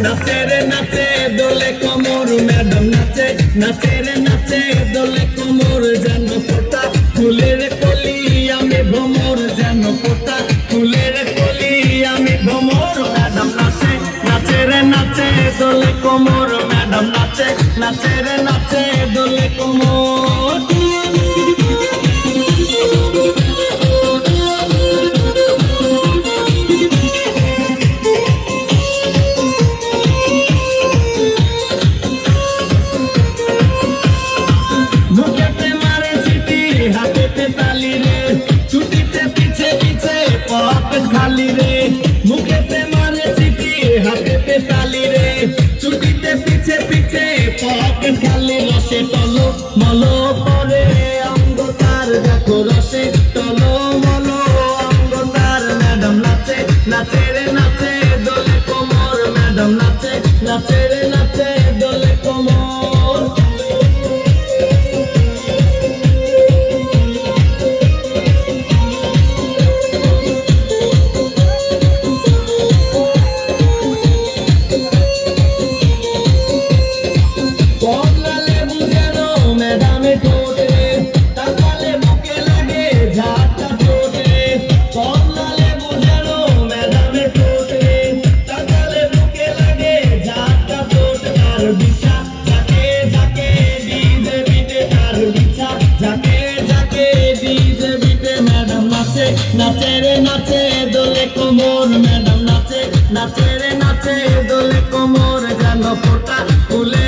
नाचे रे नाचे दोले कोमर मैडम नाचे नाचे रे नाचे दोले कोमर जेन पोटा फुलेर कली आमी भ्रमर जेन पोटा फुलेर कली आमी भ्रमर मैडम नाचे नाचे रे नाचे दोले कोमर मैडम नाचे नाचे रे नाचे दोले कोमर खाली रे मुखे पे मारे सीटी हाथे पे ताली रे चुटीते पीछे पीछे पॉकेट खाली रसे टलो मलो परे अंग तार देखो रसे टलो मलो अंग तार मैडम नाचे नाचे रे नाचे दोले कोमर मैडम नाचे नाचे रे नाचे दोले कोमर नाचे रे नाचे दोले कोमर मैडम नाचे नाचे रे नाचे दोले कोमर जेन पोटा फुले